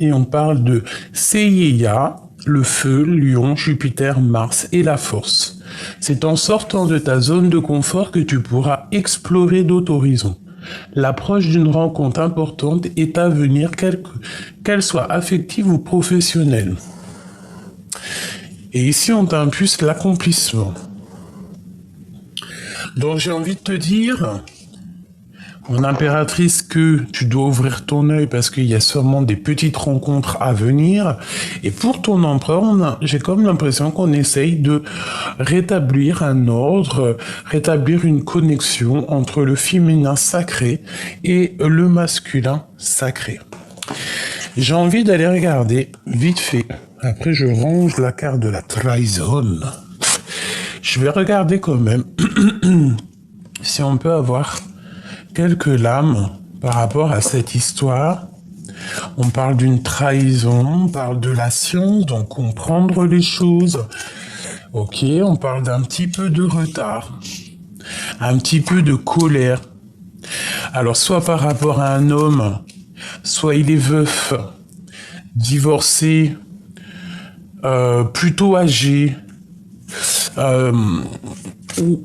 et on parle de Seiya, le feu, Lion, Jupiter, Mars et la force. C'est en sortant de ta zone de confort que tu pourras explorer d'autres horizons. L'approche d'une rencontre importante est à venir, qu'elle soit affective ou professionnelle. Et ici, on t'impulse l'accomplissement. Donc, j'ai envie de te dire, mon impératrice, que tu dois ouvrir ton œil parce qu'il y a sûrement des petites rencontres à venir. Et pour ton empereur, j'ai comme l'impression qu'on essaye de rétablir un ordre, rétablir une connexion entre le féminin sacré et le masculin sacré. J'ai envie d'aller regarder vite fait. Après, je range la carte de la trahison. Je vais regarder quand même si on peut avoir quelques lames par rapport à cette histoire. On parle d'une trahison, on parle de la science, donc comprendre les choses. Ok, on parle d'un petit peu de retard, un petit peu de colère. Alors, soit par rapport à un homme, soit il est veuf, divorcé, plutôt âgé,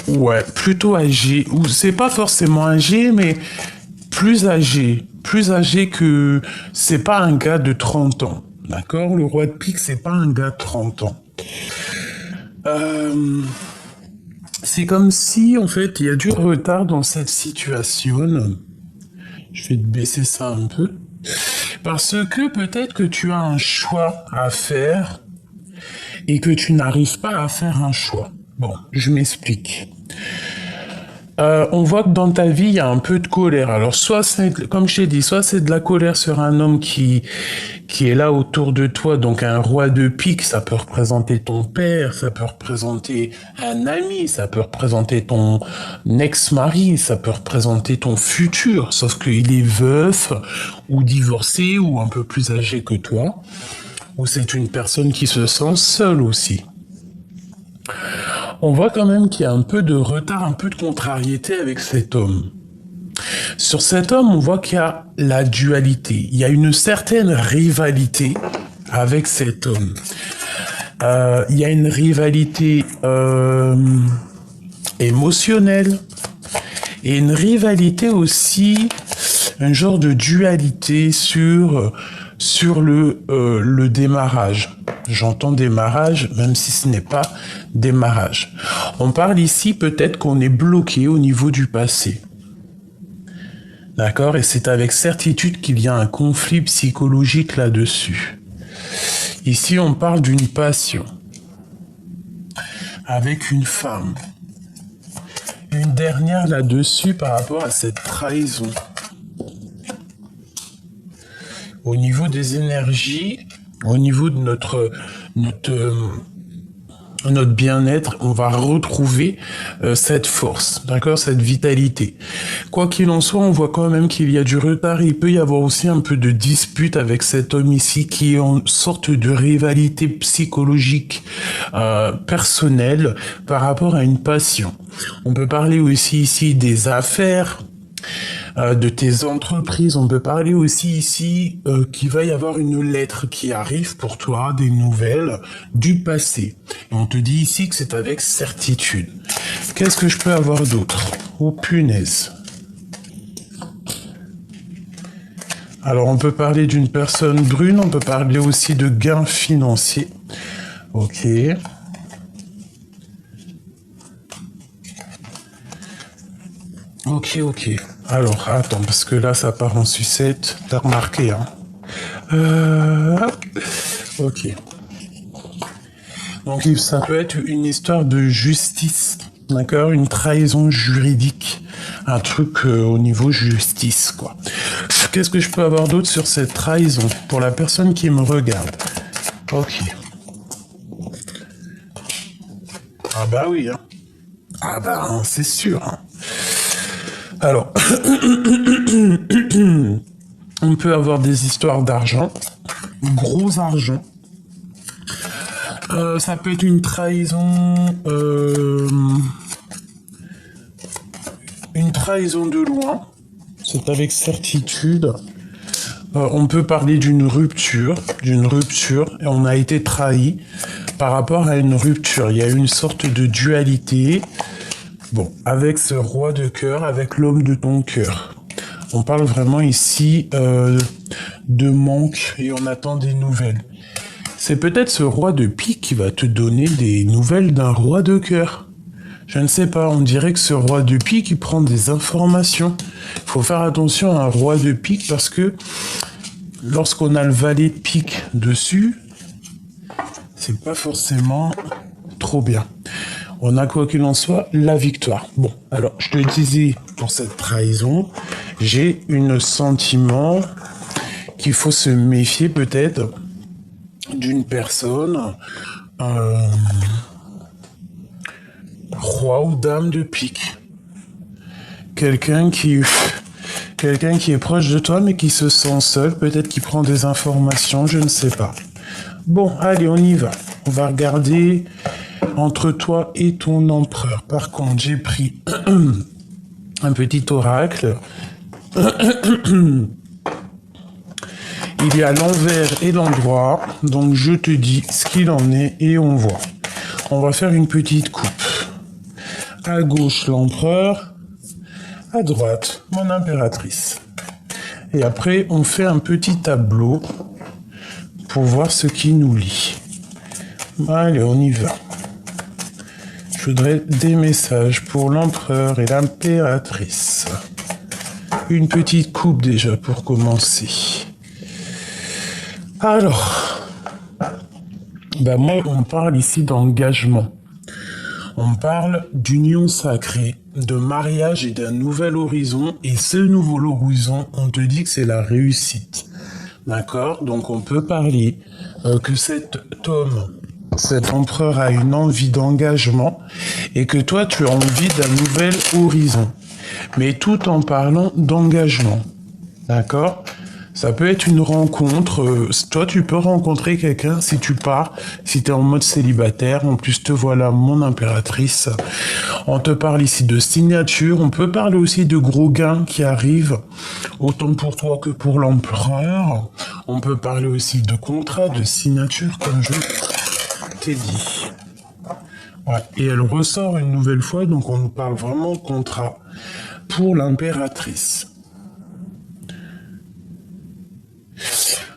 ouais, plutôt âgé, ou c'est pas forcément âgé, mais plus âgé que, c'est pas un gars de 30 ans, d'accord? Le roi de pique, c'est pas un gars de 30 ans. C'est comme si, en fait, il y a du retard dans cette situation. Je vais te baisser ça un peu. Parce que peut-être que tu as un choix à faire et que tu n'arrives pas à faire un choix. Bon, je m'explique. On voit que dans ta vie, il y a un peu de colère. Alors, soit c'est, comme je t'ai dit, soit c'est de la colère sur un homme qui est là autour de toi, donc un roi de pique, ça peut représenter ton père, ça peut représenter un ami, ça peut représenter ton ex-mari, ça peut représenter ton futur, sauf qu'il est veuf, ou divorcé, ou un peu plus âgé que toi, ou c'est une personne qui se sent seule aussi. On voit quand même qu'il y a un peu de retard, un peu de contrariété avec cet homme. Sur cet homme, on voit qu'il y a la dualité. Il y a une certaine rivalité avec cet homme. Il y a une rivalité émotionnelle et une rivalité aussi, un genre de dualité sur le démarrage. J'entends démarrage, même si ce n'est pas démarrage. On parle ici peut-être qu'on est bloqué au niveau du passé. D'accord? Et c'est avec certitude qu'il y a un conflit psychologique là-dessus. Ici, on parle d'une passion avec une femme. Une dernière là-dessus par rapport à cette trahison. Au niveau des énergies, au niveau de notre bien-être, on va retrouver cette force, d'accord, cette vitalité. Quoi qu'il en soit, on voit quand même qu'il y a du retard. Il peut y avoir aussi un peu de dispute avec cet homme ici qui est en sorte de rivalité psychologique personnelle par rapport à une passion. On peut parler aussi ici des affaires, de tes entreprises. On peut parler aussi ici qu'il va y avoir une lettre qui arrive pour toi, des nouvelles du passé. Et on te dit ici que c'est avec certitude. Qu'est-ce que je peux avoir d'autre? Oh punaise. Alors on peut parler d'une personne brune, on peut parler aussi de gains financiers. Ok. Ok. Alors, attends, parce que là, ça part en sucette. T'as remarqué, hein? Ok. Donc, ça peut être une histoire de justice, d'accord? Une trahison juridique. Un truc au niveau justice, quoi. Qu'est-ce que je peux avoir d'autre sur cette trahison pour la personne qui me regarde? Ok. Ah bah oui, hein. Ah bah, hein, c'est sûr, hein. Alors, on peut avoir des histoires d'argent, gros argent. Ça peut être une trahison de loin. C'est avec certitude. On peut parler d'une rupture, et on a été trahi par rapport à une rupture. Il y a une sorte de dualité, bon, avec ce roi de cœur, avec l'homme de ton cœur. On parle vraiment ici de manque et on attend des nouvelles. C'est peut-être ce roi de pique qui va te donner des nouvelles d'un roi de cœur. Je ne sais pas, on dirait que ce roi de pique, il prend des informations. Il faut faire attention à un roi de pique parce que lorsqu'on a le valet de pique dessus, c'est pas forcément trop bien. On a quoi qu'il en soit, la victoire. Bon, alors, je te disais, pour cette trahison, j'ai un sentiment qu'il faut se méfier peut-être d'une personne, roi ou dame de pique. Quelqu'un qui est proche de toi mais qui se sent seul, peut-être qui prend des informations, je ne sais pas. Bon, allez, on y va. On va regarder entre toi et ton empereur. Par contre, j'ai pris un petit oracle. Il y a l'envers et l'endroit, donc je te dis ce qu'il en est et on voit. On va faire une petite coupe. À gauche, l'empereur. À droite, mon impératrice. Et après, on fait un petit tableau pour voir ce qui nous lie. Allez, on y va. Je voudrais des messages pour l'empereur et l'impératrice. Une petite coupe déjà pour commencer. Alors, moi, on parle ici d'engagement. On parle d'union sacrée, de mariage et d'un nouvel horizon. Et ce nouvel horizon, on te dit que c'est la réussite. D'accord? Donc on peut parler que cet homme, cet empereur a une envie d'engagement et que toi, tu as envie d'un nouvel horizon. Mais tout en parlant d'engagement. D'accord? Ça peut être une rencontre. Toi, tu peux rencontrer quelqu'un si tu pars, si tu es en mode célibataire. En plus, te voilà, mon impératrice. On te parle ici de signature. On peut parler aussi de gros gains qui arrivent, autant pour toi que pour l'empereur. On peut parler aussi de contrat, de signature, comme je t'ai dit. Ouais. Et elle ressort une nouvelle fois, donc on nous parle vraiment de contrat pour l'impératrice.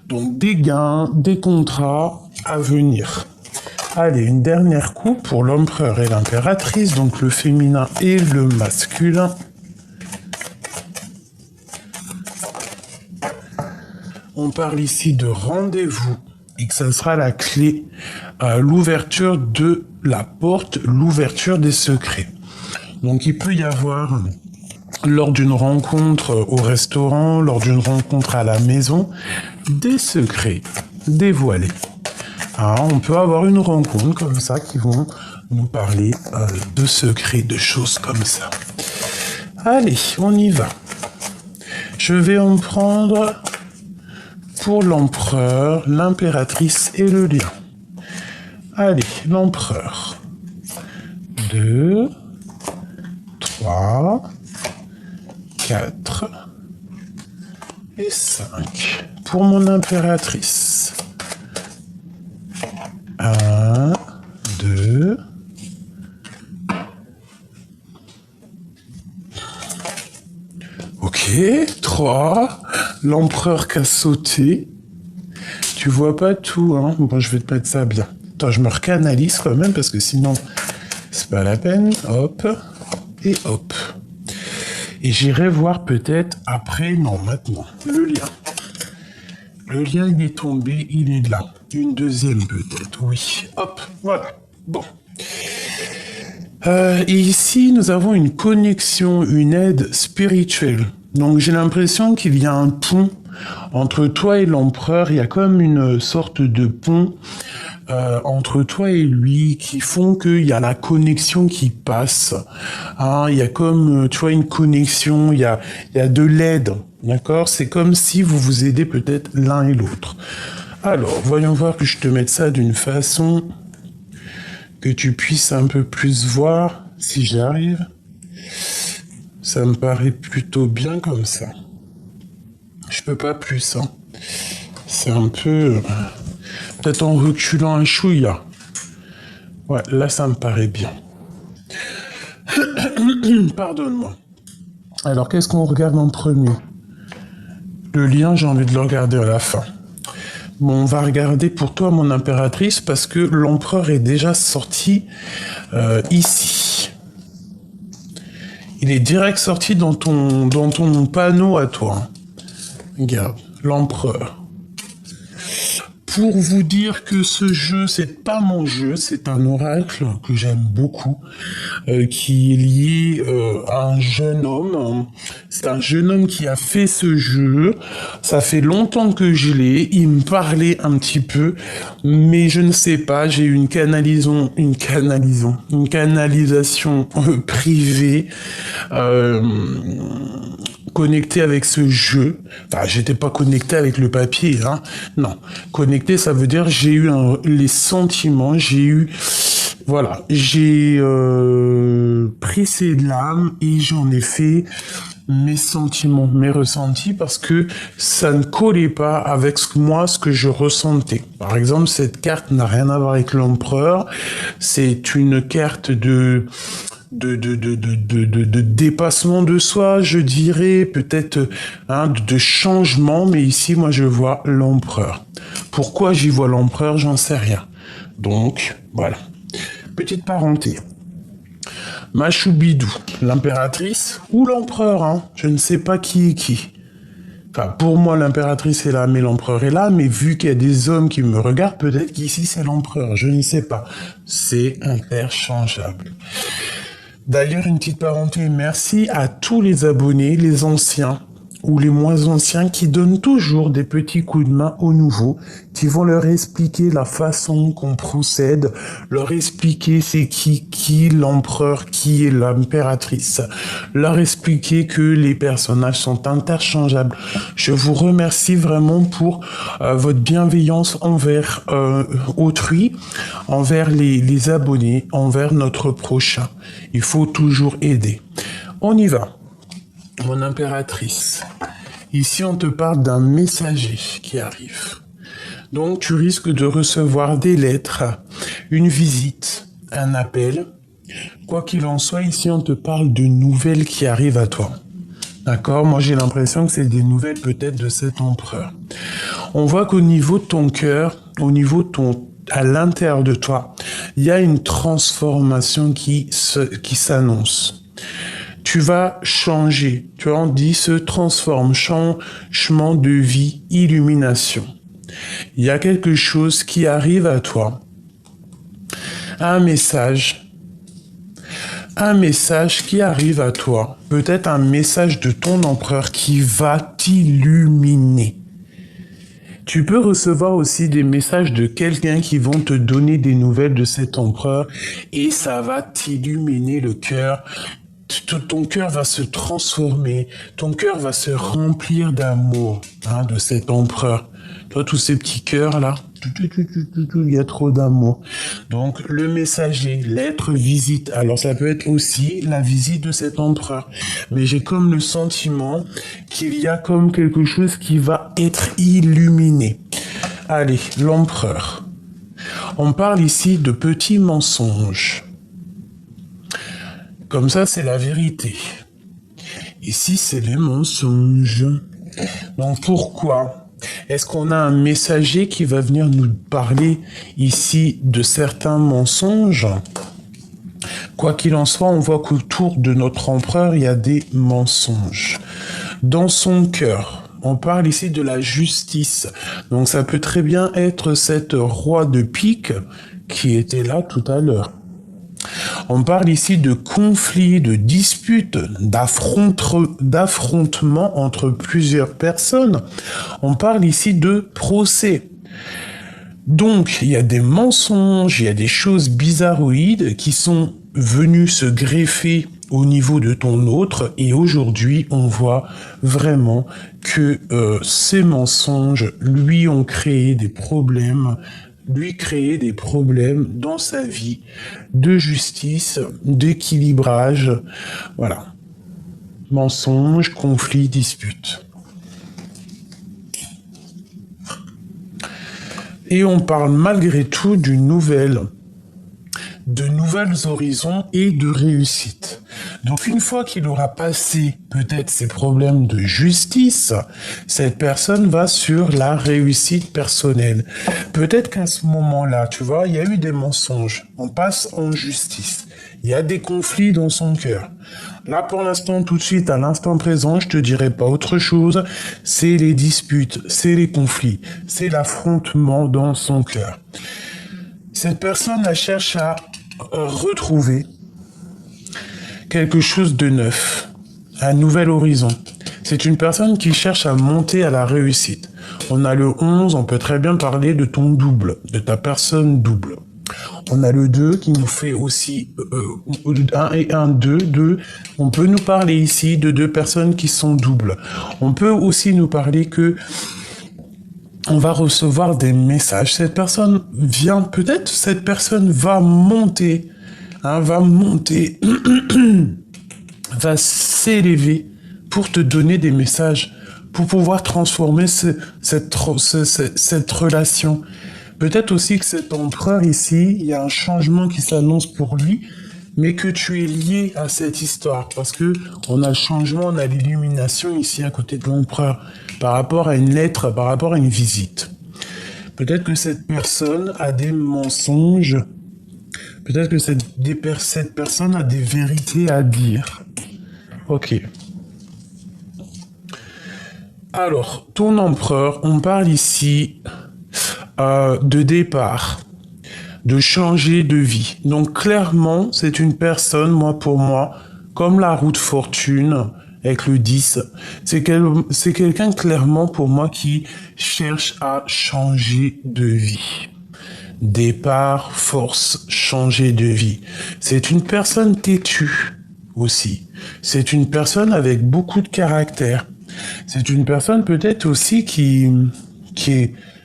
Donc des gains, des contrats à venir. Allez, une dernière coupe pour l'empereur et l'impératrice, donc le féminin et le masculin. On parle ici de rendez-vous et que ça sera la clé à l'ouverture de la porte, l'ouverture des secrets. Donc il peut y avoir, lors d'une rencontre au restaurant, lors d'une rencontre à la maison, des secrets dévoilés. On peut avoir une rencontre comme ça qui vont nous parler de secrets, de choses comme ça. Allez, on y va. Je vais en prendre pour l'empereur, l'impératrice et le lion. Allez, l'empereur. 2, 3, 4 et 5. Pour mon impératrice. 1, 2. Ok, 3. L'empereur qui a sauté. Tu vois pas tout, hein. Bon, je vais te mettre ça bien. Attends, je me recanalise quand même parce que sinon, c'est pas la peine. Hop. Et hop. Et j'irai voir peut-être après, non, maintenant, le lien. Le lien, il est tombé, il est là. Une deuxième peut-être, oui. Hop, voilà. Bon. Et ici, nous avons une connexion, une aide spirituelle. Donc j'ai l'impression qu'il y a un pont entre toi et l'empereur. Il y a comme une sorte de pont entre toi et lui qui font qu'il y a la connexion qui passe. Il y a comme, tu vois, une connexion, il y a de l'aide, d'accord? C'est comme si vous vous aidez peut-être l'un et l'autre. Alors, voyons voir que je te mette ça d'une façon que tu puisses un peu plus voir, si j'y arrive. Ça me paraît plutôt bien comme ça. Je peux pas plus, hein. C'est un peu... peut-être en reculant un chouïa. Ouais, là, ça me paraît bien. Pardonne-moi. Alors, qu'est-ce qu'on regarde en premier? Le lien, j'ai envie de le regarder à la fin. Bon, on va regarder pour toi, mon impératrice, parce que l'empereur est déjà sorti ici. Il est direct sorti dans ton panneau à toi. Regarde, l'empereur. Pour vous dire que ce jeu, c'est pas mon jeu, c'est un oracle que j'aime beaucoup, qui est lié à un jeune homme. C'est un jeune homme qui a fait ce jeu. Ça fait longtemps que je l'ai. Il me parlait un petit peu, mais je ne sais pas. J'ai eu une canalisation privée. Connecté avec ce jeu. Enfin, j'étais pas connecté avec le papier, hein. Non. Connecté, ça veut dire j'ai eu les sentiments, voilà, j'ai pris ces lames et j'en ai fait mes sentiments, mes ressentis, parce que ça ne collait pas avec ce que je ressentais. Par exemple, cette carte n'a rien à voir avec l'empereur. C'est une carte de dépassement de soi, je dirais, peut-être de changement, mais ici, moi, je vois l'empereur. Pourquoi j'y vois l'empereur, j'en sais rien. Donc, voilà. Petite parenthèse. Machoubidou, l'impératrice ou l'empereur, hein, je ne sais pas qui est qui. Enfin, pour moi, l'impératrice est là, mais l'empereur est là, mais vu qu'il y a des hommes qui me regardent, peut-être qu'ici, c'est l'empereur, je ne sais pas. C'est interchangeable. D'ailleurs, une petite parenthèse, merci à tous les abonnés, les anciens ou les moins anciens, qui donnent toujours des petits coups de main aux nouveaux, qui vont leur expliquer la façon qu'on procède, leur expliquer c'est qui l'empereur, qui est l'impératrice, leur expliquer que les personnages sont interchangeables. Je vous remercie vraiment pour votre bienveillance envers autrui, envers les abonnés, envers notre prochain. Il faut toujours aider. On y va. Mon impératrice. Ici, on te parle d'un messager qui arrive. Donc, tu risques de recevoir des lettres, une visite, un appel. Quoi qu'il en soit, ici, on te parle de nouvelles qui arrivent à toi. D'accord? Moi, j'ai l'impression que c'est des nouvelles peut-être de cet empereur. On voit qu'au niveau de ton cœur, à l'intérieur de toi, il y a une transformation qui s'annonce. Tu vas changer, tu vois, on dit se transforme, changement de vie, illumination. Il y a quelque chose qui arrive à toi, un message qui arrive à toi, peut-être un message de ton empereur qui va t'illuminer. Tu peux recevoir aussi des messages de quelqu'un qui vont te donner des nouvelles de cet empereur et ça va t'illuminer le cœur. Ton cœur va se transformer, ton cœur va se remplir d'amour de cet empereur. Toi, tous ces petits cœurs là, il y a trop d'amour. Donc, le messager, l'être visite. Alors, ça peut être aussi la visite de cet empereur. Mais j'ai comme le sentiment qu'il y a comme quelque chose qui va être illuminé. Allez, l'empereur. On parle ici de petits mensonges. Comme ça, c'est la vérité. Ici, c'est les mensonges. Donc, pourquoi est-ce qu'on a un messager qui va venir nous parler ici de certains mensonges? Quoi qu'il en soit, on voit qu'autour de notre empereur, il y a des mensonges. Dans son cœur, on parle ici de la justice. Donc, ça peut très bien être cette roi de pique qui était là tout à l'heure. On parle ici de conflits, de disputes, d'affrontements entre plusieurs personnes. On parle ici de procès. Donc, il y a des mensonges, il y a des choses bizarroïdes qui sont venues se greffer au niveau de ton autre. Et aujourd'hui, on voit vraiment que ces mensonges lui ont créé des problèmes dans sa vie de justice, d'équilibrage, voilà. Mensonges, conflits, disputes. Et on parle malgré tout de nouvelles horizons et de réussite. Donc une fois qu'il aura passé peut-être ses problèmes de justice, cette personne va sur la réussite personnelle. Peut-être qu'à ce moment-là, tu vois, il y a eu des mensonges. On passe en justice. Il y a des conflits dans son cœur. Là, pour l'instant, tout de suite, à l'instant présent, je te dirai pas autre chose. C'est les disputes, c'est les conflits, c'est l'affrontement dans son cœur. Cette personne, elle cherche à retrouver quelque chose de neuf, un nouvel horizon. C'est une personne qui cherche à monter à la réussite. On a le 11, on peut très bien parler de ton double, de ta personne double. On a le 2 qui nous fait aussi 1 et 1, 2, 2. On peut nous parler ici de deux personnes qui sont doubles. On peut aussi nous parler que on va recevoir des messages. Cette personne vient, peut-être cette personne va monter, va s'élever pour te donner des messages, pour pouvoir transformer cette relation. Peut-être aussi que cet empereur ici, il y a un changement qui s'annonce pour lui, mais que tu es lié à cette histoire, parce que on a le changement, on a l'illumination ici à côté de l'empereur, par rapport à une lettre, par rapport à une visite. Peut-être que cette personne a des mensonges, peut-être que cette personne a des vérités à dire. Ok. Alors, ton empereur, on parle ici de départ, de changer de vie. Donc clairement, c'est une personne, pour moi, comme la roue de fortune avec le 10, c'est quelqu'un clairement pour moi qui cherche à changer de vie. Départ, force, changer de vie. C'est une personne têtue aussi. C'est une personne avec beaucoup de caractère. C'est une personne peut-être aussi qui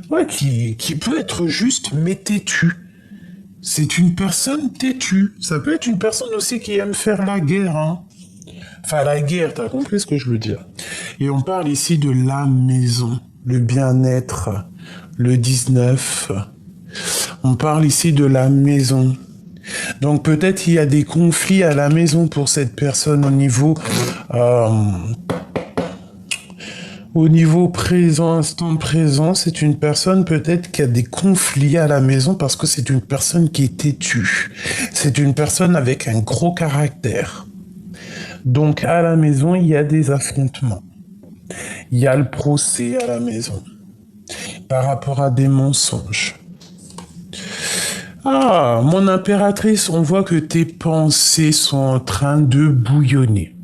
peut être juste mais têtue. C'est une personne têtue. Ça peut être une personne aussi qui aime faire la guerre, hein. Enfin, la guerre, t'as compris ce que je veux dire. Et on parle ici de la maison, le bien-être, le 19. On parle ici de la maison. Donc peut-être il y a des conflits à la maison pour cette personne au niveau présent, instant présent, c'est une personne peut-être qui a des conflits à la maison parce que c'est une personne qui est têtue. C'est une personne avec un gros caractère. Donc à la maison, il y a des affrontements. Il y a le procès à la maison par rapport à des mensonges. Ah, mon impératrice, on voit que tes pensées sont en train de bouillonner.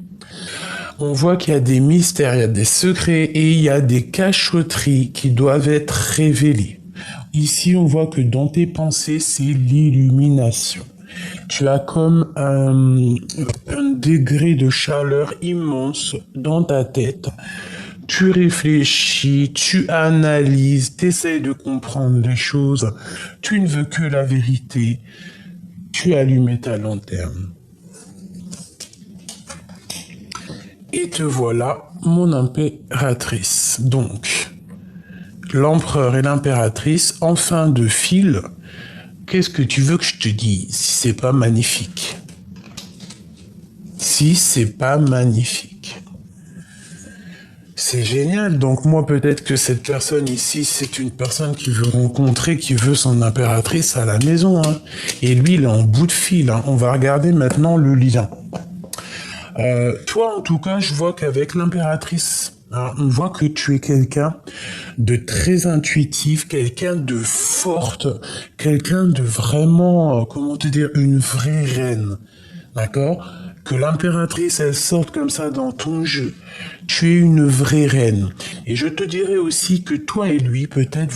On voit qu'il y a des mystères, il y a des secrets et il y a des cachotteries qui doivent être révélées. Ici, on voit que dans tes pensées, c'est l'illumination. Tu as comme un degré de chaleur immense dans ta tête. Tu réfléchis, tu analyses, tu essaies de comprendre les choses. Tu ne veux que la vérité. Tu allumes ta lanterne. Et te voilà, mon impératrice. Donc, l'empereur et l'impératrice, en fin de fil, qu'est-ce que tu veux que je te dise si c'est pas magnifique? Si c'est pas magnifique. C'est génial. Donc moi, peut-être que cette personne ici, c'est une personne qui veut rencontrer, qui veut son impératrice à la maison. Hein. Et lui, il est en bout de fil. Hein. On va regarder maintenant le lien. Toi, en tout cas, je vois qu'avec l'impératrice, hein, on voit que tu es quelqu'un de très intuitif, quelqu'un de forte, quelqu'un de vraiment, comment te dire, une vraie reine. D'accord? Que l'impératrice, elle sorte comme ça dans ton jeu. Tu es une vraie reine. Et je te dirais aussi que toi et lui, peut-être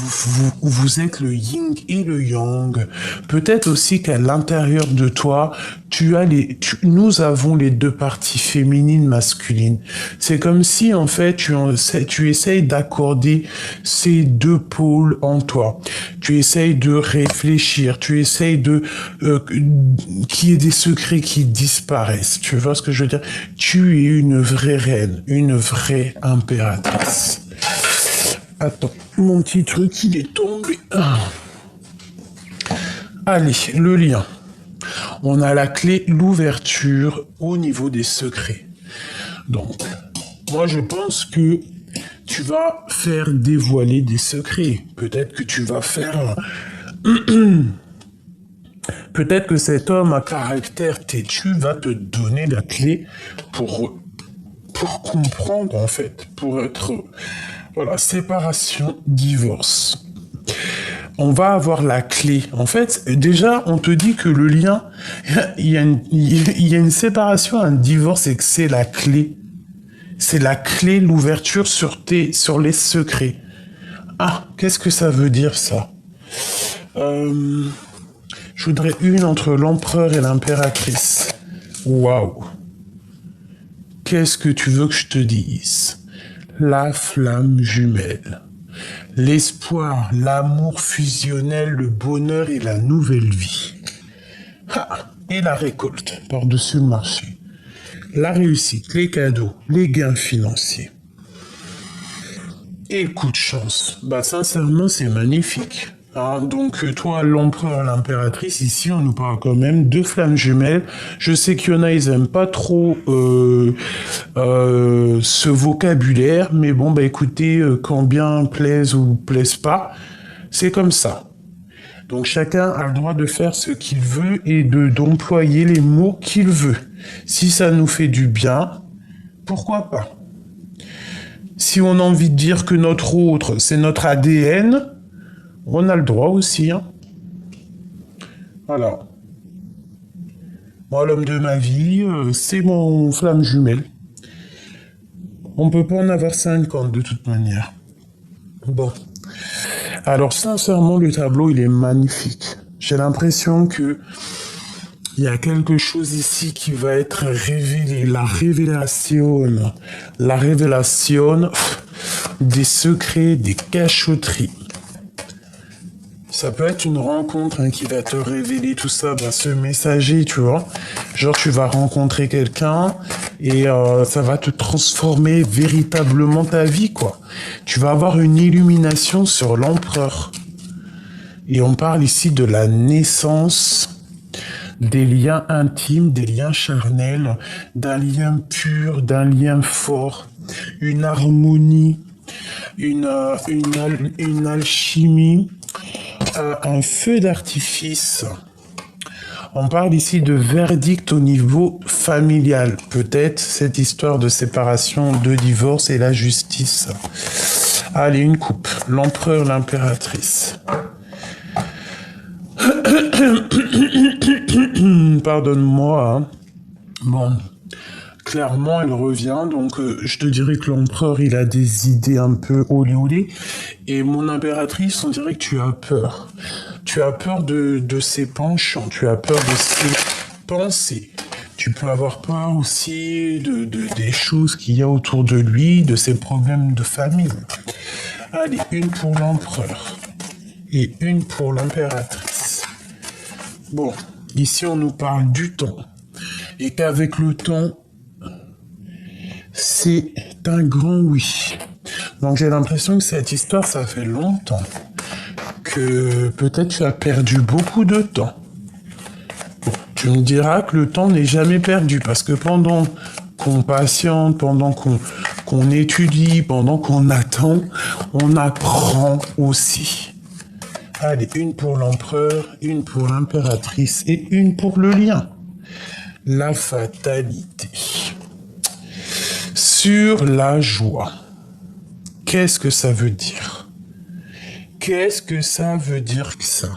vous êtes le yin et le yang. Peut-être aussi qu'à l'intérieur de toi, nous avons les deux parties féminines, masculines. C'est comme si, en fait, tu essayes d'accorder ces deux pôles en toi. Tu essayes de réfléchir, tu essayes qu'il y ait des secrets qui disparaissent. Tu vois ce que je veux dire? Tu es une vraie reine, une vraie impératrice. Attends, mon petit truc, il est tombé. Ah. Allez, le lien. On a la clé, l'ouverture au niveau des secrets. Donc, moi je pense que tu vas faire dévoiler des secrets. Peut-être que tu vas faire... Peut-être que cet homme à caractère têtu va te donner la clé pour comprendre, en fait, pour être... Voilà, séparation, divorce. On va avoir la clé. En fait, déjà, on te dit que le lien, il y a une séparation, un divorce, et que c'est la clé. C'est la clé, l'ouverture sur les secrets. Ah, qu'est-ce que ça veut dire, ça? Je voudrais une entre l'empereur et l'impératrice. Waouh. Qu'est-ce que tu veux que je te dise? La flamme jumelle. L'espoir, l'amour fusionnel, le bonheur et la nouvelle vie. Ah, et la récolte par-dessus le marché. La réussite, les cadeaux, les gains financiers. Et le coup de chance. Bah sincèrement, c'est magnifique. Hein, donc toi, l'empereur, l'impératrice, ici on nous parle quand même de flammes jumelles. Je sais qu'il y en a, ils aiment pas trop ce vocabulaire, mais bon bah écoutez, quand bien plaise ou plaise pas, c'est comme ça. Donc chacun a le droit de faire ce qu'il veut et d'employer les mots qu'il veut. Si ça nous fait du bien, pourquoi pas? Si on a envie de dire que notre autre, c'est notre ADN, on a le droit aussi. Hein. Voilà. Moi, l'homme de ma vie, c'est mon flamme jumelle. On peut pas en avoir 50 de toute manière. Bon. Alors, sincèrement, le tableau, il est magnifique. J'ai l'impression que il y a quelque chose ici qui va être révélé. La révélation des secrets, des cachotteries. Ça peut être une rencontre qui va te révéler tout ça, ce messager, tu vois. Genre, tu vas rencontrer quelqu'un et ça va te transformer véritablement ta vie, quoi. Tu vas avoir une illumination sur l'empereur. Et on parle ici de la naissance des liens intimes, des liens charnels, d'un lien pur, d'un lien fort, une harmonie, une alchimie, un feu d'artifice. On parle ici de verdict au niveau familial. Peut-être cette histoire de séparation, de divorce et la justice. Allez, une coupe. L'empereur, l'impératrice. Pardonne-moi. Hein. Bon, clairement, il revient. Donc, je te dirais que l'empereur, il a des idées un peu olé. Et mon impératrice, on dirait que tu as peur. Tu as peur de ses penchants. Tu as peur de ses pensées. Tu peux avoir peur aussi des choses qu'il y a autour de lui, de ses problèmes de famille. Allez, une pour l'empereur et une pour l'impératrice. Bon, ici on nous parle du temps. Et qu'avec le temps, c'est un grand oui. Donc j'ai l'impression que cette histoire, ça fait longtemps. Que peut-être tu as perdu beaucoup de temps. Bon, tu me diras que le temps n'est jamais perdu. Parce que pendant qu'on patiente, pendant qu'on étudie, pendant qu'on attend, on apprend aussi. Allez, une pour l'empereur, une pour l'impératrice et une pour le lien. La fatalité. Sur la joie. Qu'est-ce que ça veut dire? Qu'est-ce que ça veut dire que ça?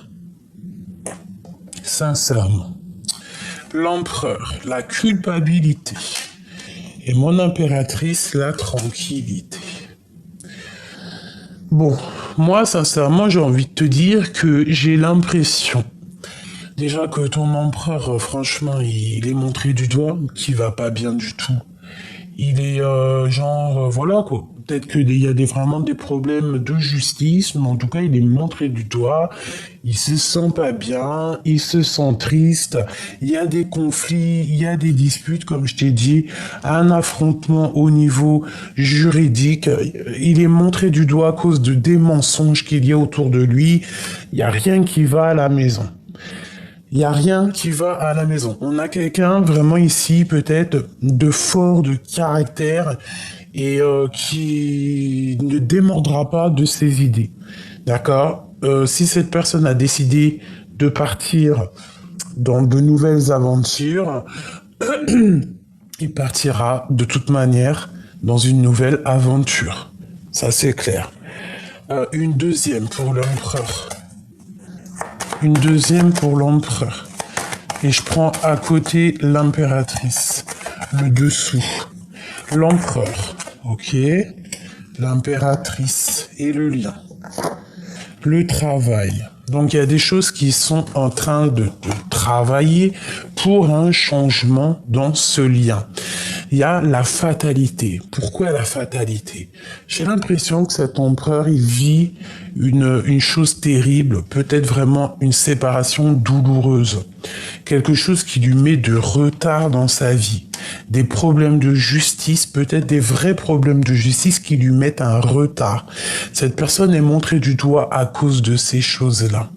Sincèrement. L'empereur, la culpabilité. Et mon impératrice, la tranquillité. Bon, moi, sincèrement, j'ai envie de te dire que j'ai l'impression, déjà que ton empereur, franchement, il est montré du doigt, qu'il va pas bien du tout. Il est voilà quoi. Peut-être qu'il y a vraiment des problèmes de justice, mais en tout cas, il est montré du doigt. Il se sent pas bien, il se sent triste. Il y a des conflits, il y a des disputes, comme je t'ai dit, un affrontement au niveau juridique. Il est montré du doigt à cause des mensonges qu'il y a autour de lui. Il n'y a rien qui va à la maison. Il n'y a rien qui va à la maison. On a quelqu'un vraiment ici, peut-être, de fort, de caractère, et qui ne démordra pas de ses idées. D'accord. Si cette personne a décidé de partir dans de nouvelles aventures, il partira de toute manière dans une nouvelle aventure. Ça, c'est clair. Une deuxième pour l'empereur. Une deuxième pour l'empereur. Et je prends à côté l'impératrice, le dessous. L'empereur, ok. L'impératrice et le lien. Le travail. Donc il y a des choses qui sont en train de travailler pour un changement dans ce lien. Il y a la fatalité. Pourquoi la fatalité? J'ai l'impression que cet empereur, il vit une chose terrible, peut-être vraiment une séparation douloureuse. Quelque chose qui lui met de retard dans sa vie. Des problèmes de justice, peut-être des vrais problèmes de justice qui lui mettent un retard. Cette personne est montrée du doigt à cause de ces choses-là.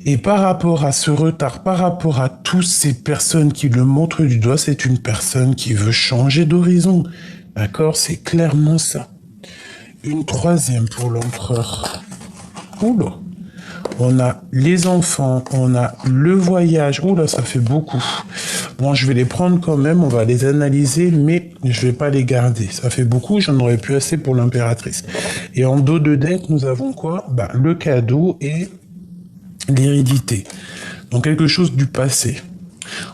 Et par rapport à ce retard, par rapport à toutes ces personnes qui le montrent du doigt, c'est une personne qui veut changer d'horizon. D'accord? C'est clairement ça. Une troisième pour l'empereur. Oula. On a les enfants, on a le voyage. Oula, ça fait beaucoup. Bon, je vais les prendre quand même, on va les analyser, mais je vais pas les garder. Ça fait beaucoup, j'en aurais plus assez pour l'impératrice. Et en dos de deck, nous avons quoi? Le cadeau et l'hérédité. Donc quelque chose du passé.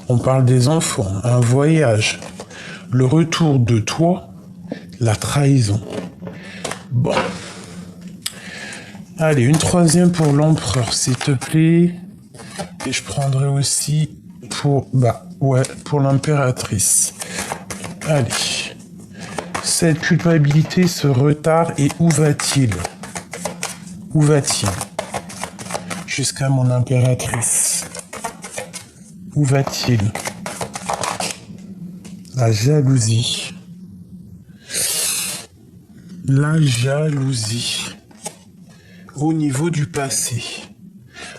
On parle des enfants, un voyage, le retour de toi, la trahison. Bon. Allez, une troisième pour l'empereur, s'il te plaît. Et je prendrai aussi pour, pour l'impératrice. Allez. Cette culpabilité, ce retard, et où va-t-il? Où va-t-il? Jusqu'à mon impératrice. Où va-t-il? La jalousie. La jalousie. Au niveau du passé.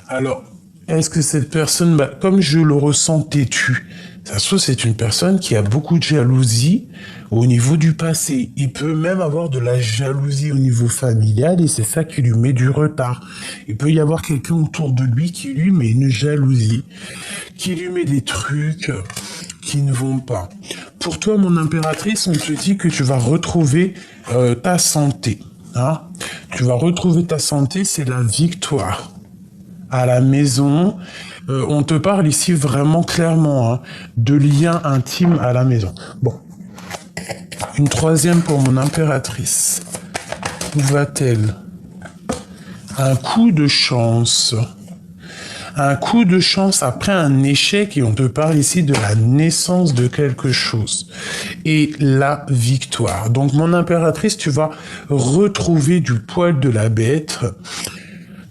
Alors, est-ce que cette personne, comme je le ressens têtu, ça se trouve c'est une personne qui a beaucoup de jalousie au niveau du passé. Il peut même avoir de la jalousie au niveau familial et c'est ça qui lui met du retard. Il peut y avoir quelqu'un autour de lui qui lui met une jalousie, qui lui met des trucs qui ne vont pas. Pour toi, mon impératrice, on te dit que tu vas retrouver ta santé. Hein? Tu vas retrouver ta santé, c'est la victoire. À la maison, on te parle ici vraiment clairement de liens intimes à la maison. Bon, une troisième pour mon impératrice. Où va-t-elle? Un coup de chance. Un coup de chance après un échec et on te parle ici de la naissance de quelque chose. Et la victoire. Donc mon impératrice, tu vas retrouver du poil de la bête.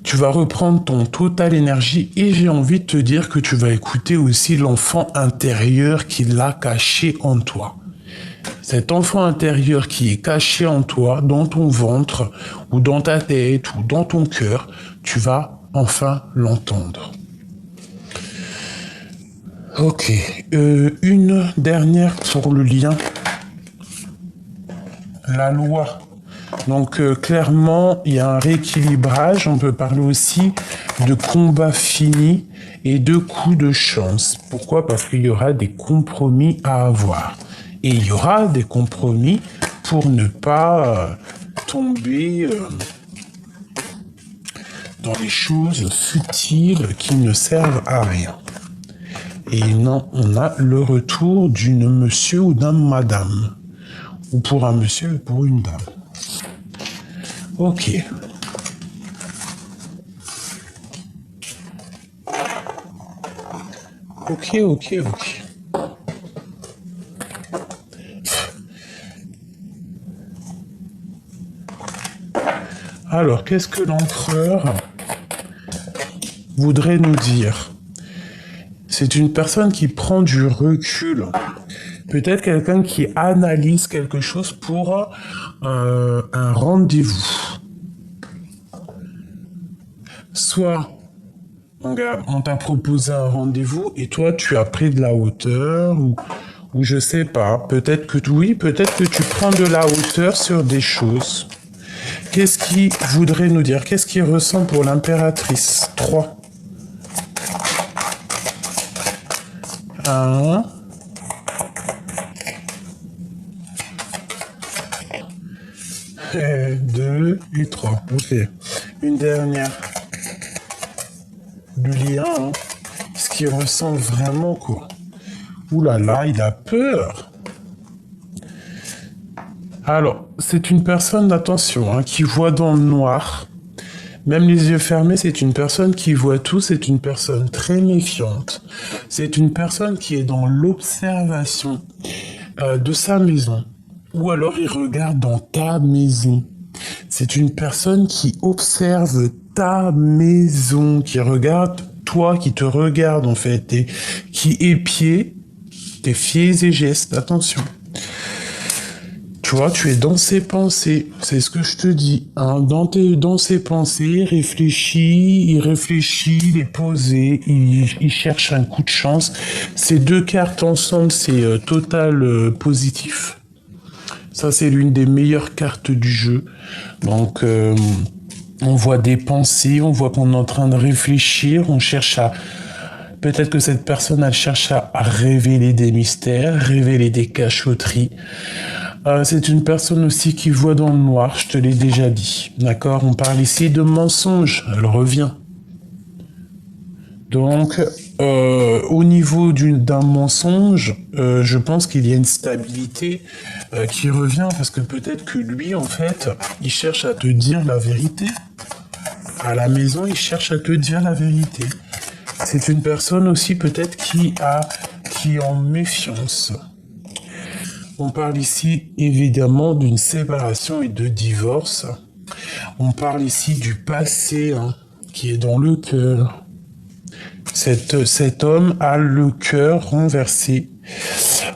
Tu vas reprendre ton total énergie et j'ai envie de te dire que tu vas écouter aussi l'enfant intérieur qui l'a caché en toi. Cet enfant intérieur qui est caché en toi, dans ton ventre, ou dans ta tête, ou dans ton cœur, tu vas enfin l'entendre. Ok, une dernière pour le lien. La loi. Donc clairement, il y a un rééquilibrage. On peut parler aussi de combat fini et de coups de chance. Pourquoi? Parce qu'il y aura des compromis à avoir. Et il y aura des compromis pour ne pas tomber dans les choses futiles qui ne servent à rien. Et non, on a le retour d'une monsieur ou d'un madame. Ou pour un monsieur ou pour une dame. Ok. Ok. Alors, qu'est-ce que l'empereur voudrait nous dire? C'est une personne qui prend du recul. Peut-être quelqu'un qui analyse quelque chose pour un rendez-vous. Soit on t'a proposé un rendez-vous et toi tu as pris de la hauteur ou je sais pas. Peut-être que oui, peut-être que tu prends de la hauteur sur des choses. Qu'est-ce qu'il voudrait nous dire? Qu'est-ce qu'il ressent pour l'impératrice? 3. 1. 2 et 3. Ok. Une dernière. Le lien, hein. Ce qu'il ressent vraiment, quoi. Ouh là là, il a peur. Alors, c'est une personne, attention, hein, qui voit dans le noir. Même les yeux fermés, c'est une personne qui voit tout, c'est une personne très méfiante. C'est une personne qui est dans l'observation de sa maison. Ou alors il regarde dans ta maison. C'est une personne qui observe ta maison, qui regarde toi, qui te regarde en fait, et qui épie tes faits et gestes. Attention. Tu vois, tu es dans ses pensées, c'est ce que je te dis. Hein. Dans ses pensées, il réfléchit, il est posé, il cherche un coup de chance. Ces deux cartes ensemble, c'est total positif. Ça, c'est l'une des meilleures cartes du jeu. Donc, on voit des pensées, on voit qu'on est en train de réfléchir, on cherche à... Peut-être que cette personne, elle cherche à révéler des mystères, révéler des cachotteries. C'est une personne aussi qui voit dans le noir, je te l'ai déjà dit. D'accord? On parle ici de mensonge, elle revient. Donc, au niveau d'un mensonge, je pense qu'il y a une stabilité qui revient, parce que peut-être que lui, en fait, il cherche à te dire la vérité. À la maison, il cherche à te dire la vérité. C'est une personne aussi peut-être qui est en méfiance. On parle ici évidemment d'une séparation et de divorce. On parle ici du passé qui est dans le cœur. Cet homme a le cœur renversé.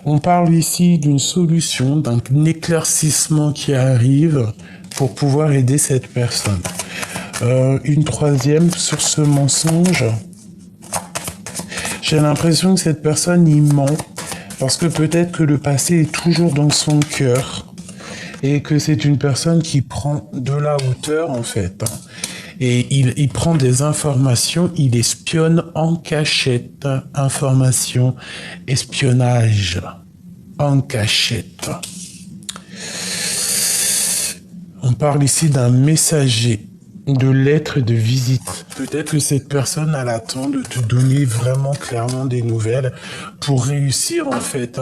On parle ici d'une solution, d'un éclaircissement qui arrive pour pouvoir aider cette personne. Une troisième sur ce mensonge. J'ai l'impression que cette personne y ment. Parce que peut-être que le passé est toujours dans son cœur et que c'est une personne qui prend de la hauteur en fait. Et il prend des informations, il espionne en cachette. Information, espionnage, en cachette. On parle ici d'un messager, de lettres et de visites. Peut-être que cette personne a l'attend de te donner vraiment clairement des nouvelles pour réussir en fait,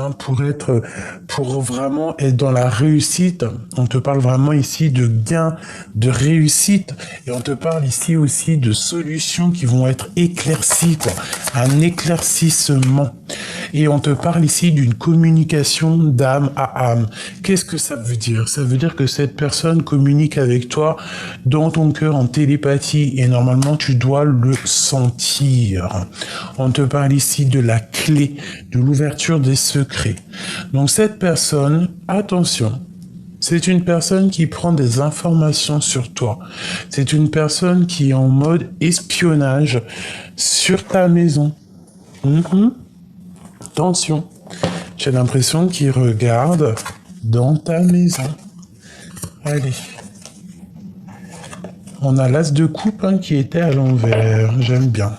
pour vraiment être dans la réussite. On te parle vraiment ici de gains, de réussite, et on te parle ici aussi de solutions qui vont être éclaircies, quoi. Un éclaircissement. Et on te parle ici d'une communication d'âme à âme. Qu'est-ce que ça veut dire? Ça veut dire que cette personne communique avec toi dans ton cœur en télépathie et normalement tu dois le sentir. On te parle ici de la clé, de l'ouverture des secrets. Donc cette personne, attention, c'est une personne qui prend des informations sur toi. C'est une personne qui est en mode espionnage sur ta maison. Attention, j'ai l'impression qu'il regarde dans ta maison. Allez. On a l'as de coupe qui était à l'envers. J'aime bien.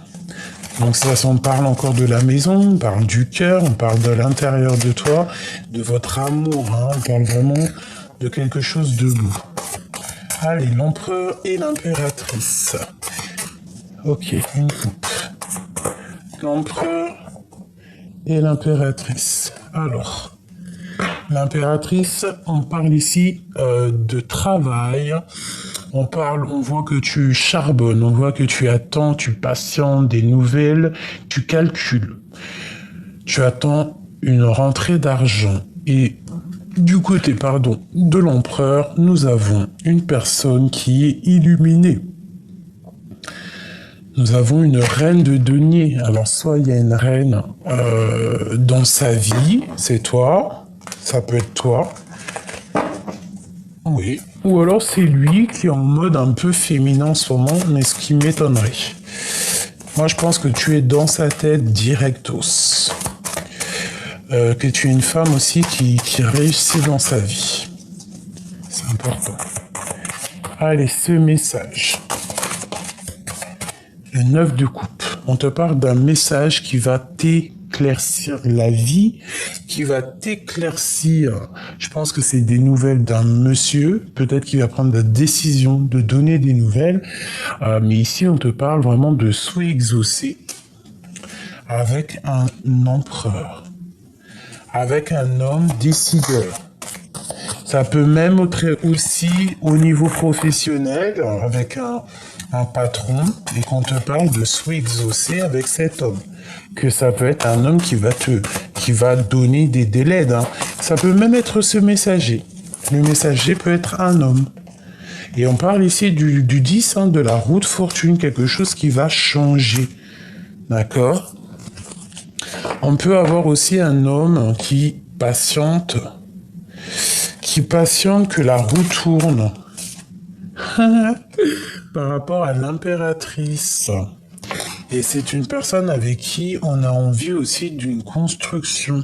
Donc ça, on parle encore de la maison, on parle du cœur, on parle de l'intérieur de toi, de votre amour. On parle vraiment de quelque chose de beau. Allez, l'empereur et l'impératrice. Ok, une coupe. L'empereur et l'impératrice. Alors, l'impératrice, on parle ici de travail. On voit que tu charbonnes, on voit que tu attends, tu patientes des nouvelles, tu calcules. Tu attends une rentrée d'argent. Et Du côté, pardon, de l'empereur, nous avons une personne qui est illuminée. Nous avons une reine de denier. Alors, soit il y a une reine dans sa vie, c'est toi, ça peut être toi. Oui. Ou alors c'est lui qui est en mode un peu féminin en ce moment, mais ce qui m'étonnerait. Moi, je pense que tu es dans sa tête directos. Que tu es une femme aussi qui réussit dans sa vie. C'est important. Allez, ce message. Le 9 de coupe. On te parle d'un message qui va t'éclaircir la vie, qui va t'éclaircir. Je pense que c'est des nouvelles d'un monsieur, peut-être qu'il va prendre la décision de donner des nouvelles. Mais ici, on te parle vraiment de souhait exaucé avec un empereur, avec un homme décideur. Ça peut même être aussi au niveau professionnel, avec un patron, et qu'on te parle de souhait exaucé avec cet homme. Que ça peut être un homme qui va donner des délais. Hein. Ça peut même être ce messager. Le messager peut être un homme. Et on parle ici du 10, hein, de la roue de fortune, quelque chose qui va changer. D'accord ? On peut avoir aussi un homme qui patiente que la roue tourne. Par rapport à l'impératrice. Et c'est une personne avec qui on a envie aussi d'une construction.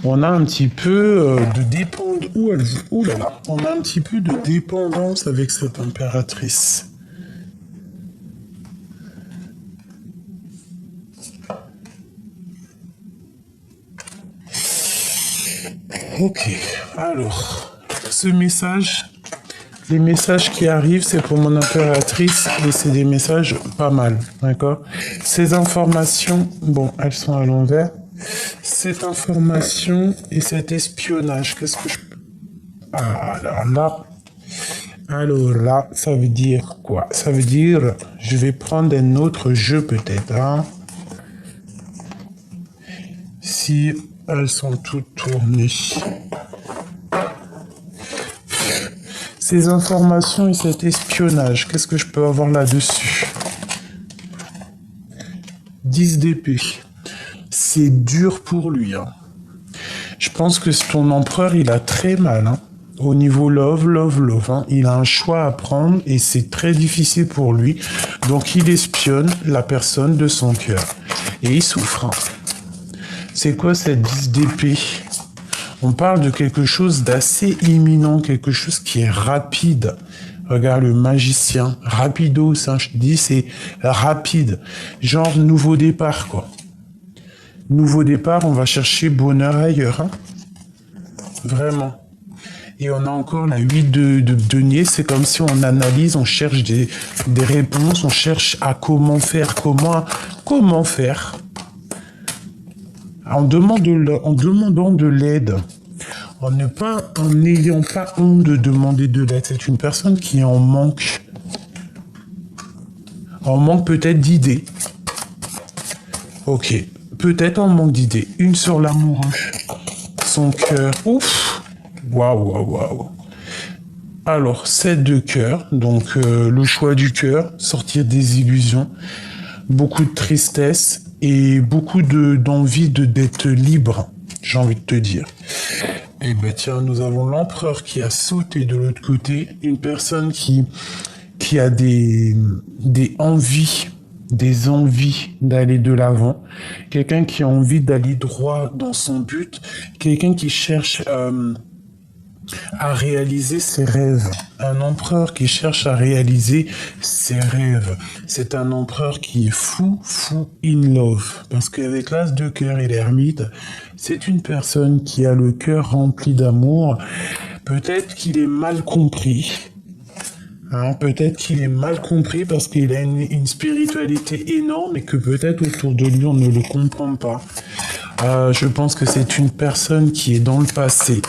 On a un petit peu de dépendance. Ouh là là. On a un petit peu de dépendance avec cette impératrice. Ok, alors, ce message, les messages qui arrivent, c'est pour mon impératrice et c'est des messages pas mal, d'accord? Ces informations, bon, elles sont à l'envers. Cette information et cet espionnage, qu'est-ce que je... Alors là, ça veut dire quoi? Ça veut dire, je vais prendre un autre jeu peut-être, hein? Si elles sont toutes tournées. Ces informations et cet espionnage, qu'est-ce que je peux avoir là-dessus? 10 d'épée. C'est dur pour lui. Hein. Je pense que ton empereur, il a très mal. Hein. Au niveau love. Hein. Il a un choix à prendre et c'est très difficile pour lui. Donc il espionne la personne de son cœur. Et il souffre. Hein. C'est quoi cette 10 d'épée? On parle de quelque chose d'assez imminent, quelque chose qui est rapide. Regarde le magicien, rapido, ça je dis, c'est rapide. Genre nouveau départ, quoi. Nouveau départ, on va chercher bonheur ailleurs. Hein. Vraiment. Et on a encore la 8 de denier, c'est comme si on analyse, on cherche des réponses, on cherche à comment faire. En demandant de l'aide, en n'ayant pas honte de demander de l'aide. C'est une personne qui est en manque. En manque peut-être d'idées. Ok, peut-être en manque d'idées. Une sur l'amoureux. Son cœur. Ouf. Waouh. Alors, 7 de cœur. Donc, le choix du cœur. Sortir des illusions. Beaucoup de tristesse. Et beaucoup d'envie d'être libre, j'ai envie de te dire. Et ben tiens, nous avons l'empereur qui a sauté de l'autre côté, une personne qui a des envies d'aller de l'avant, quelqu'un qui a envie d'aller droit dans son but, quelqu'un qui cherche à réaliser ses rêves. Un empereur qui cherche à réaliser ses rêves. C'est un empereur qui est fou in love. Parce qu'avec l'as de cœur et l'ermite, c'est une personne qui a le cœur rempli d'amour. Peut-être qu'il est mal compris. Hein, peut-être qu'il est mal compris parce qu'il a une spiritualité énorme et que peut-être autour de lui on ne le comprend pas. Je pense que c'est une personne qui est dans le passé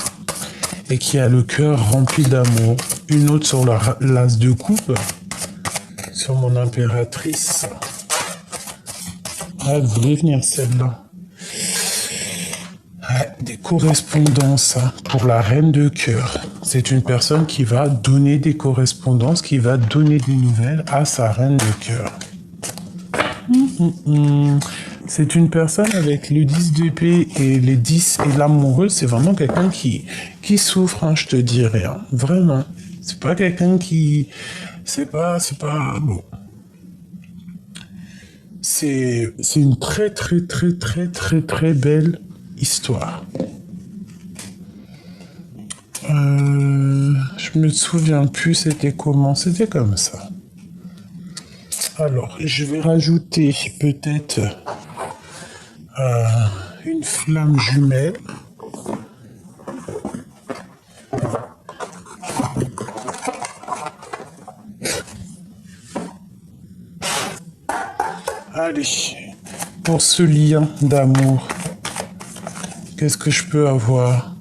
et qui a le cœur rempli d'amour. Une autre sur l'as de coupe, sur mon impératrice. Elle voulait venir celle-là. des correspondances pour la reine de cœur. C'est une personne qui va donner des correspondances, qui va donner des nouvelles à sa reine de cœur. C'est une personne avec le 10 d'épée et les 10 et l'amoureux. C'est vraiment quelqu'un qui souffre, hein, je te dirais. Hein. Vraiment. C'est pas quelqu'un qui... C'est pas... Bon. C'est une très belle histoire. Je me souviens plus c'était comment. C'était comme ça. Alors, je vais rajouter peut-être une flamme jumelle. Allez, pour ce lien d'amour, qu'est-ce que je peux avoir?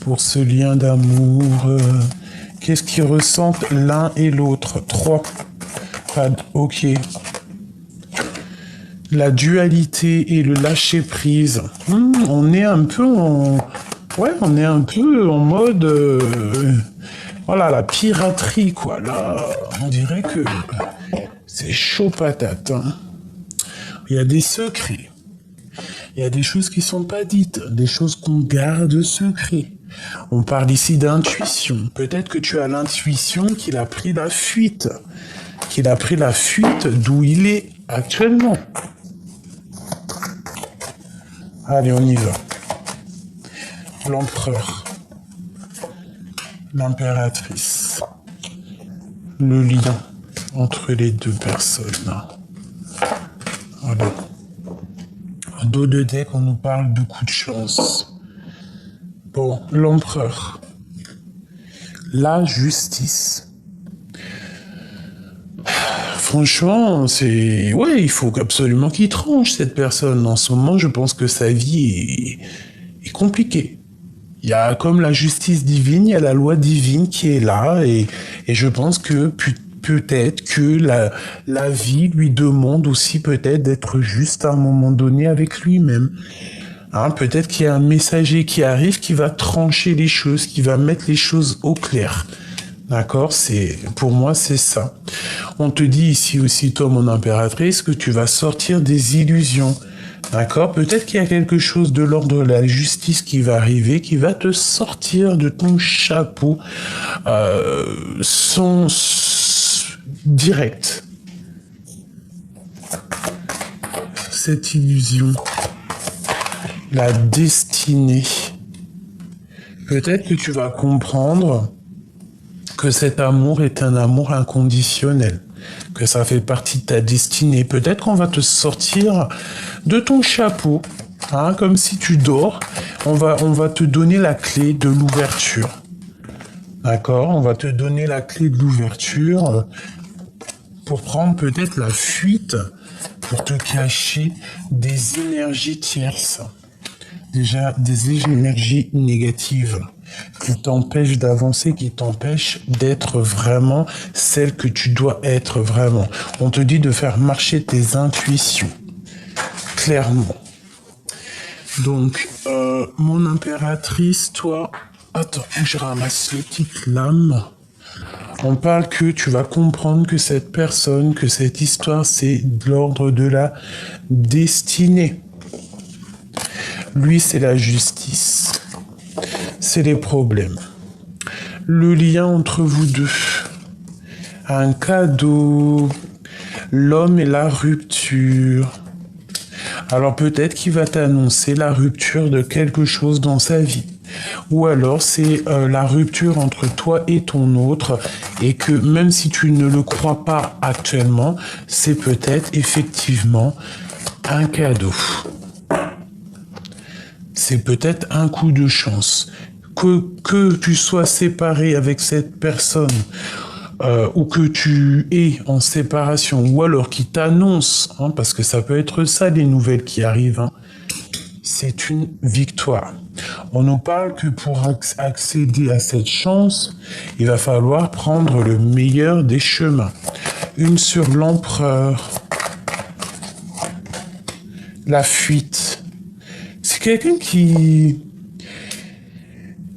Pour ce lien d'amour, qu'est-ce qu'ils ressentent l'un et l'autre? 3. Ok. La dualité et le lâcher prise. On est un peu en... Ouais, on est un peu en mode... Voilà, la piraterie, quoi. Là, on dirait que c'est chaud patate. Hein. Il y a des secrets. Il y a des choses qui sont pas dites. Des choses qu'on garde secret. On parle ici d'intuition. Peut-être que tu as l'intuition qu'il a pris la fuite. Qu'il a pris la fuite d'où il est actuellement. Allez, on y va. L'empereur. L'impératrice. Le lien entre les deux personnes. Voilà. En dos de deck, on nous parle de coups de chance. Bon, l'empereur. La justice. Franchement, c'est... Ouais, il faut absolument qu'il tranche, cette personne. En ce moment, je pense que sa vie est compliquée. Il y a comme la justice divine, il y a la loi divine qui est là, et je pense que peut-être que la vie lui demande aussi peut-être d'être juste à un moment donné avec lui-même. Hein, peut-être qu'il y a un messager qui arrive, qui va trancher les choses, qui va mettre les choses au clair. D'accord, pour moi c'est ça. On te dit ici aussi, toi mon impératrice, que tu vas sortir des illusions. D'accord, peut-être qu'il y a quelque chose de l'ordre de la justice qui va arriver, qui va te sortir de ton chapeau direct. Cette illusion, la destinée. Peut-être que tu vas comprendre que cet amour est un amour inconditionnel, que ça fait partie de ta destinée. Peut-être qu'on va te sortir de ton chapeau, hein, comme si tu dors. On va te donner la clé de l'ouverture. D'accord? On va te donner la clé de l'ouverture pour prendre peut-être la fuite, pour te cacher des énergies tierces. Déjà, des énergies négatives qui t'empêchent d'avancer, qui t'empêchent d'être vraiment celle que tu dois être vraiment. On te dit de faire marcher tes intuitions, clairement. Donc, mon impératrice, toi... Attends, je ramasse les petites lames. On parle que tu vas comprendre que cette personne, que cette histoire, c'est de l'ordre de la destinée. Lui, c'est la justice. C'est les problèmes. Le lien entre vous deux. Un cadeau. L'homme et la rupture. Alors peut-être qu'il va t'annoncer la rupture de quelque chose dans sa vie. Ou alors c'est la rupture entre toi et ton autre, et que même si tu ne le crois pas actuellement, c'est peut-être effectivement un cadeau. C'est peut-être un coup de chance. Que tu sois séparé avec cette personne, ou que tu es en séparation, ou alors qui t'annonce, hein, parce que ça peut être ça les nouvelles qui arrivent, hein, c'est une victoire. On nous parle que pour accéder à cette chance, il va falloir prendre le meilleur des chemins. Une sur l'empereur. La fuite. C'est quelqu'un qui...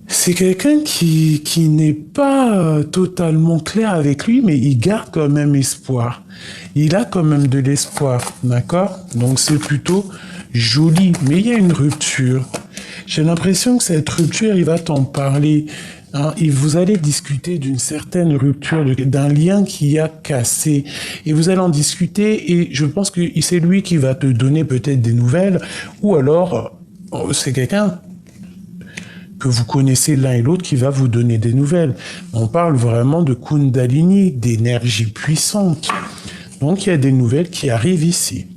C'est quelqu'un qui n'est pas totalement clair avec lui, mais il garde quand même espoir. Il a quand même de l'espoir, d'accord? Donc c'est plutôt joli, mais il y a une rupture. J'ai l'impression que cette rupture, il va t'en parler. Hein, et vous allez discuter d'une certaine rupture, d'un lien qui a cassé. Et vous allez en discuter et je pense que c'est lui qui va te donner peut-être des nouvelles. Ou alors, c'est quelqu'un que vous connaissez l'un et l'autre qui va vous donner des nouvelles. On parle vraiment de Kundalini, d'énergie puissante. Donc il y a des nouvelles qui arrivent ici.